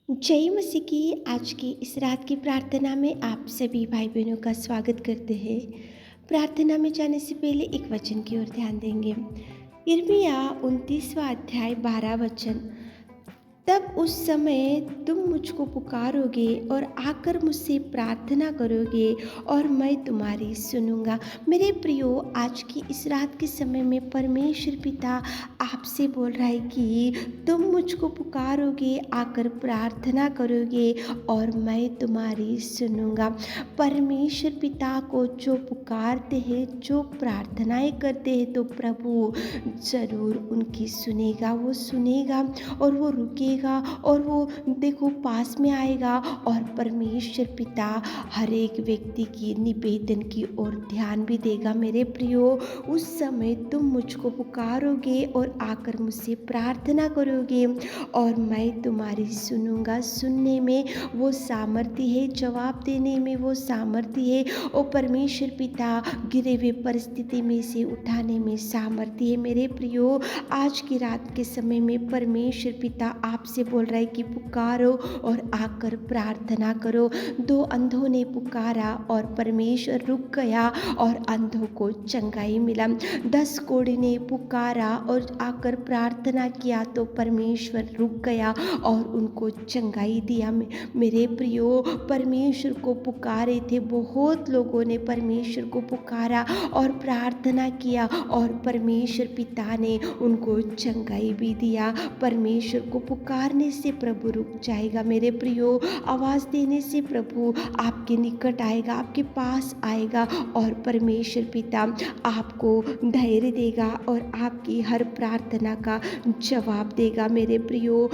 जय मसीह की आज की इस रात की प्रार्थना में आप सभी भाई बहनों का स्वागत करते हैं। प्रार्थना में जाने से पहले एक वचन की ओर ध्यान देंगे। यिर्मयाह 29वां अध्याय 12 वचन। तब उस समय तुम मुझको पुकारोगे और आकर मुझसे प्रार्थना करोगे और मैं तुम्हारी सुनूंगा। मेरे प्रियो, आज की इस रात के समय में परमेश्वर पिता आपसे बोल रहा है कि तुम मुझको पुकारोगे, आकर प्रार्थना करोगे और मैं तुम्हारी सुनूंगा। परमेश्वर पिता को जो पुकारते हैं, जो प्रार्थनाएं करते हैं, तो प्रभु ज़रूर उनकी सुनेगा। वो सुनेगा और वो रुकेगा और वो देखो पास में आएगा और परमेश्वर पिता हर एक व्यक्ति की निवेदन की ओर ध्यान भी देगा। मेरे प्रियो, उस समय तुम मुझको पुकारोगे और आकर मुझसे प्रार्थना करोगे और मैं तुम्हारी सुनूंगा। सुनने में वो सामर्थ्य है, जवाब देने में वो सामर्थ्य है। ओ परमेश्वर पिता गिरे हुए परिस्थिति में से उठाने में सामर्थ्य है। मेरे प्रियो, आज की रात के समय में परमेश्वर पिता आपसे बोल रहा है कि पुकारो और आकर प्रार्थना करो। 2 अंधों ने पुकारा और परमेश्वर रुक गया और अंधों को चंगाई मिला। 10 कोढ़ी ने पुकारा और आकर प्रार्थना किया तो परमेश्वर रुक गया और उनको चंगाई दिया। मेरे प्रियो, परमेश्वर को पुकारे थे, बहुत लोगों ने परमेश्वर को पुकारा और प्रार्थना किया और परमेश्वर पिता ने उनको चंगाई भी दिया। परमेश्वर को पुकारने से प्रभु रुक जाएगा। मेरे प्रियो, आवाज़ देने से प्रभु आपके निकट आएगा, आपके पास आएगा और परमेश्वर पिता आपको धैर्य देगा और आपकी हर प्रार्थना का जवाब देगा। मेरे प्रियो,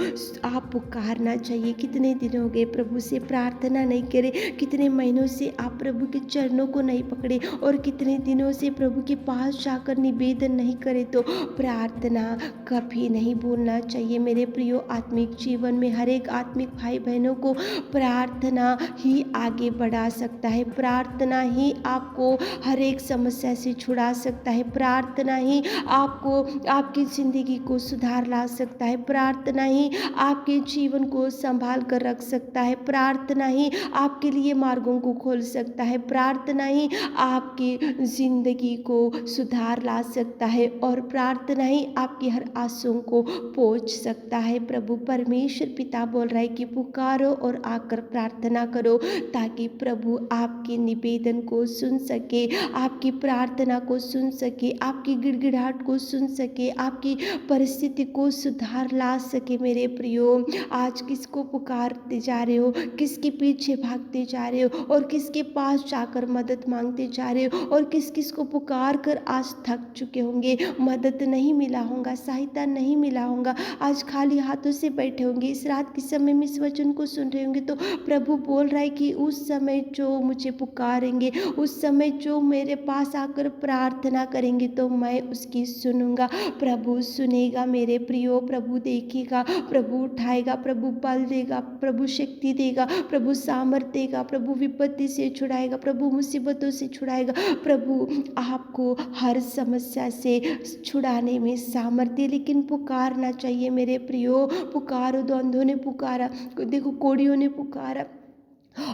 आप पुकारना चाहिए। कितने दिन हो गए प्रभु से प्रार्थना नहीं करे, कितने महीनों से आप प्रभु के चरणों को नहीं पकड़े और कितने दिनों से प्रभु के पास जाकर निवेदन नहीं करे। तो प्रार्थना कभी नहीं भूलना चाहिए। मेरे प्रियो, आत्मिक जीवन में हर एक आत्मिक भाई बहनों को प्रार्थना ही आगे बढ़ा सकता है। प्रार्थना ही आपको हर एक समस्या से छुड़ा सकता है। प्रार्थना ही आपको आपकी ज़िंदगी को सुधार ला सकता है। प्रार्थना ही आपके जीवन को संभाल कर रख सकता है। प्रार्थना ही आपके लिए मार्गों को खोल सकता है। प्रार्थना ही आपकी ज़िंदगी को सुधार ला सकता है और प्रार्थना ही आपकी हर आशाओं को पहुँच सकता है। प्रभु परमेश्वर पिता बोल रहा है कि पुकारो और आकर प्रार्थना करो ताकि प्रभु आपके निवेदन को सुन सके, आपकी प्रार्थना को सुन सके, आपकी गिड़गिड़ाहट को सुन सके, आपकी परिस्थिति को सुधार ला सके। मेरे प्रियो, आज किसको पुकारते जा रहे हो, किसके पीछे भागते जा रहे हो और किसके पास जाकर मदद मांगते जा रहे हो और किस किस को पुकार कर आज थक चुके होंगे, मदद नहीं मिला होगा, सहायता नहीं मिला होगा, आज खाली हाथों से बैठे होंगे। इस रात के समय में इस वचन को सुन रहे होंगे तो प्रभु बोल रहा है कि उस समय जो मुझे पुकारेंगे, उस समय जो मेरे पास आकर प्रार्थना करेंगे तो मैं उसकी सुनूंगा। प्रभु सुनेगा मेरे प्रियो, प्रभु देखेगा, प्रभु उठाएगा, प्रभु बल देगा, प्रभु शक्ति देगा, प्रभु सामर्थ देगा, प्रभु विपत्ति से छुड़ाएगा, प्रभु मुसीबतों से छुड़ाएगा। प्रभु आपको हर समस्या से छुड़ाने में सामर्थ्य, लेकिन पुकारना चाहिए मेरे प्रियो। पुकारो। 2 अंधों ने पुकारा, देखो कोढ़ियों ने पुकारा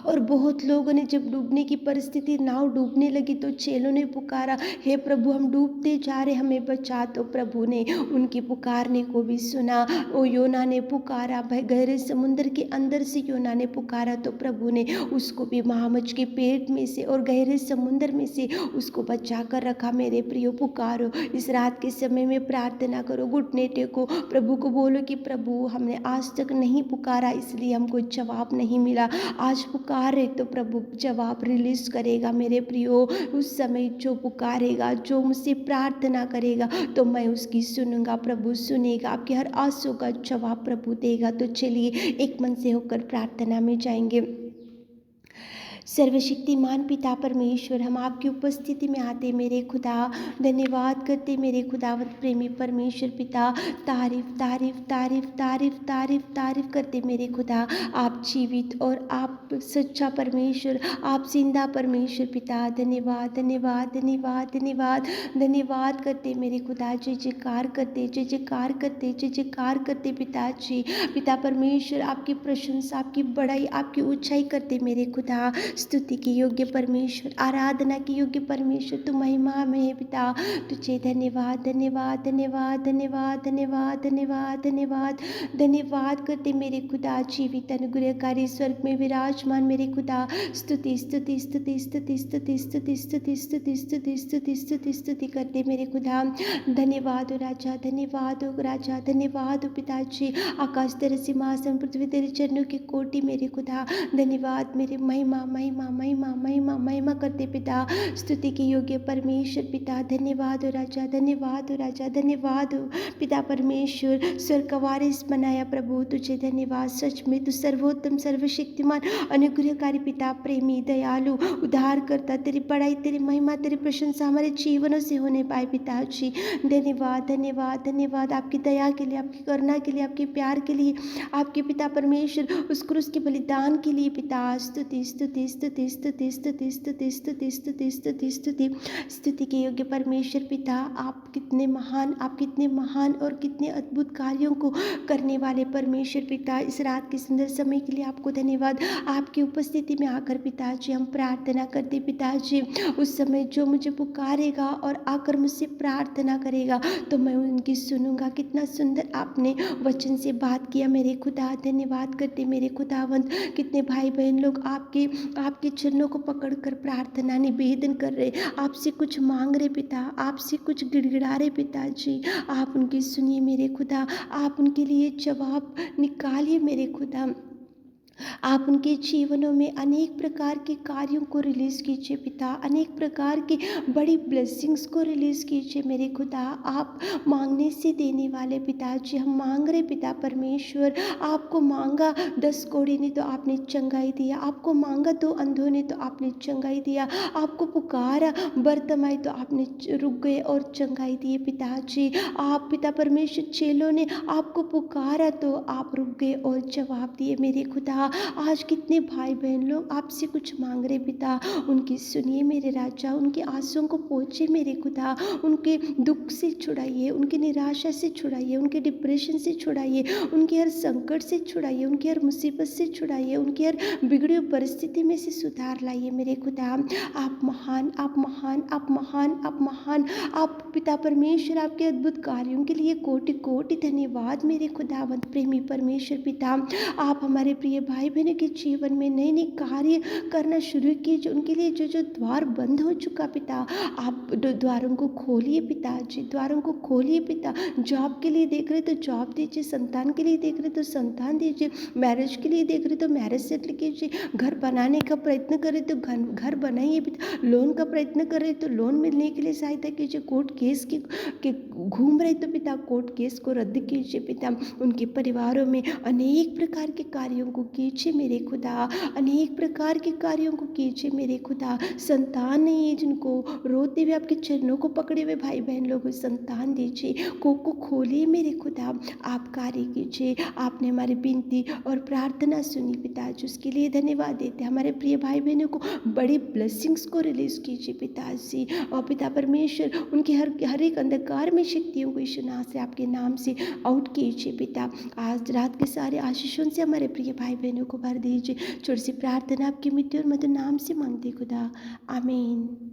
और बहुत लोगों ने, जब डूबने की परिस्थिति, नाव डूबने लगी तो चेलों ने पुकारा, हे प्रभु हम डूबते जा रहे, हमें बचा। तो प्रभु ने उनकी पुकारने को भी सुना। ओ योना ने पुकारा, गहरे समुद्र के अंदर से योना ने पुकारा तो प्रभु ने उसको भी महामच के पेट में से और गहरे समुद्र में से उसको बचा कर रखा। मेरे प्रियो, पुकारो। इस रात के समय में प्रार्थना करो, घुटने टेको, प्रभु को बोलो कि प्रभु हमने आज तक नहीं पुकारा इसलिए हमको जवाब नहीं मिला, आज पुकारे तो प्रभु जवाब रिलीज करेगा। मेरे प्रियो, उस समय जो पुकारेगा, जो मुझसे प्रार्थना करेगा तो मैं उसकी सुनूंगा। प्रभु सुनेगा, आपके हर आंसू का जवाब प्रभु देगा। तो चलिए एक मन से होकर प्रार्थना में जाएंगे। सर्वशक्तिमान पिता परमेश्वर, हम आपकी उपस्थिति में आते मेरे खुदा, धन्यवाद करते मेरे खुदावंत प्रेमी परमेश्वर पिता। तारीफ तारीफ तारीफ तारीफ तारीफ तारीफ करते मेरे खुदा। आप जीवित और आप सच्चा परमेश्वर, आप जिंदा परमेश्वर पिता। धन्यवाद धन्यवाद धन्यवाद धन्यवाद धन्यवाद करते मेरे खुदा। जय जयकार करते, जय जयकार करते, जय जयकार करते पिताजी। पिता परमेश्वर, आपकी प्रशंसा, आपकी बड़ाई, आपकी ऊंचाई करते मेरे खुदा। स्तुति की योग्य परमेश्वर, आराधना की योग्य परमेश्वर, तू महिमा में है पिता। तुझे धन्यवाद धन्यवाद धन्यवाद धन्यवाद धन्यवाद धन्यवाद धन्यवाद धन्यवाद करते मेरे खुदा। जीवित अनुग्रहकारी स्वर्ग में विराजमान मेरे खुदा। स्तुति स्तुति स्तुति स्तुति स्तुति स्तुति स्तुति स्तुति स्तुति स्तुति स्तुति स्तुति करते मेरे खुदा। धन्यवाद हो राजा, धन्यवाद हो राजा, धन्यवाद हो पिताजी। आकाश तेरे सिंहासन, पृथ्वी तेरे चरणों की कोटि मेरे खुदा। धन्यवाद मेरे महिमा महिमा महिमा महिमा महिमा करते पिता। स्तुति के योग्य परमेश्वर पिता। धन्यवाद हो राजा, धन्यवाद हो राजा, धन्यवाद हो पिता परमेश्वर। स्वर्ग का वारिस बनाया प्रभु, तुझे धन्यवाद। सच में तू सर्वोत्तम, सर्वशक्तिमान, अनुग्रहकारी पिता, प्रेमी, दयालु, उद्धार करता। तेरी बड़ाई, तेरी महिमा, तेरी प्रशंसा हमारे जीवनों से होने पाए पिताजी। धन्यवाद धन्यवाद धन्यवाद आपकी दया के लिए, आपकी करुणा के लिए, आपके प्यार के लिए, आपके पिता परमेश्वर उस क्रूस के बलिदान के लिए पिता। स्तुति स्तुति स्तुति स्तुति स्तुति स्तुति स्तुति स्तुति स्तुति स्तुति स्तुति के योग्य परमेश्वर पिता। आप कितने महान, आप कितने महान और कितने अद्भुत कार्यों को करने वाले परमेश्वर पिता। इस रात के सुंदर समय के लिए आपको धन्यवाद। आपकी उपस्थिति में आकर पिताजी हम प्रार्थना करते पिताजी। उस समय जो मुझे पुकारेगा और आकर मुझसे प्रार्थना करेगा तो मैं उनकी सुनूंगा। कितना सुंदर आपने वचन से बात किया मेरे खुदा। धन्यवाद करते मेरे खुदावंत। कितने भाई बहन लोग आपके चरणों को पकड़कर प्रार्थना निवेदन कर रहे, आपसे कुछ मांग रहे पिता, आपसे कुछ गिड़गिड़ा रहे पिताजी। आप उनकी सुनिए मेरे खुदा, आप उनके लिए जवाब निकालिए मेरे खुदा। आप उनके जीवनों में अनेक प्रकार के कार्यों को रिलीज़ कीजिए पिता। अनेक प्रकार की बड़ी ब्लेसिंग्स को रिलीज़ कीजिए मेरे खुदा। आप मांगने से देने वाले पिताजी, हम मांग रहे पिता परमेश्वर। आपको मांगा 10 कोढ़ी ने तो आपने चंगाई दिया, आपको मांगा 2 अंधों ने तो आपने चंगाई दिया, आपको पुकारा बरतमाई तो आपने रुक गए और चंगाई दिए पिताजी। आप पिता परमेश्वर चेलों ने आपको पुकारा तो आप रुक गए और जवाब दिए मेरे खुदा। आज कितने भाई बहन लोग आपसे कुछ मांग रहे पिता, उनकी सुनिए मेरे राजा। उनके आंसुओं को पोंछे मेरे खुदा। उनके दुख से छुड़ाइए, उनकी निराशा से छुड़ाइए, उनके डिप्रेशन से छुड़ाइए, उनके हर संकट से छुड़ाइए, उनकी हर मुसीबत से छुड़ाइए, उनकी हर बिगड़ी हुई परिस्थिति में से सुधार लाइए मेरे खुदा। आप महान, आप महान, आप महान, आप महान, आप पिता परमेश्वर। आपके अद्भुत कार्यों के लिए कोटि कोटि धन्यवाद मेरे खुदावंत प्रेमी परमेश्वर पिता। आप हमारे प्रिय भाई बहनों के जीवन में नए नए कार्य करना शुरू कीजिए। उनके लिए जो जो द्वार बंद हो चुका पिता, आप द्वारों को खोलिए पिताजी, द्वारों को खोलिए पिता। जॉब के लिए देख रहे तो जॉब दीजिए, संतान के लिए देख रहे तो संतान दीजिए, मैरिज के लिए देख रहे तो मैरिज सेटल कीजिए, घर बनाने का प्रयत्न करें तो घर बनाइए पिता, लोन का प्रयत्न करें तो लोन मिलने के लिए सहायता कीजिए, कोर्ट केस के घूम रहे तो पिता कोर्ट केस को रद्द कीजिए पिता। उनके परिवारों में अनेक प्रकार के कार्यों को कीजिए मेरे खुदा, अनेक प्रकार के कार्यों को कीजिए मेरे खुदा। संतान नहीं है जिनको रोते हुए आपके चरणों को पकड़े हुए भाई बहन लोगों को संतान दीजिए, को खोलिए मेरे खुदा। आप कार्य कीजिए। आपने हमारी विनती और प्रार्थना सुनी पिताजी, उसके लिए धन्यवाद देते। हमारे प्रिय भाई बहनों को बड़ी ब्लेसिंग्स को रिलीज कीजिए पिताजी। और पिता परमेश्वर उनके हर एक अंधकार में शक्तियों को यीशु नाम से, आपके नाम से आउट कीजिए पिता। आज रात के सारे आशीषों से हमारे प्रिय भाई बहनों को भर दीजिए। छोटी सी प्रार्थना आपकी मृत्यु और मधुर नाम से मांगते खुदा, आमीन।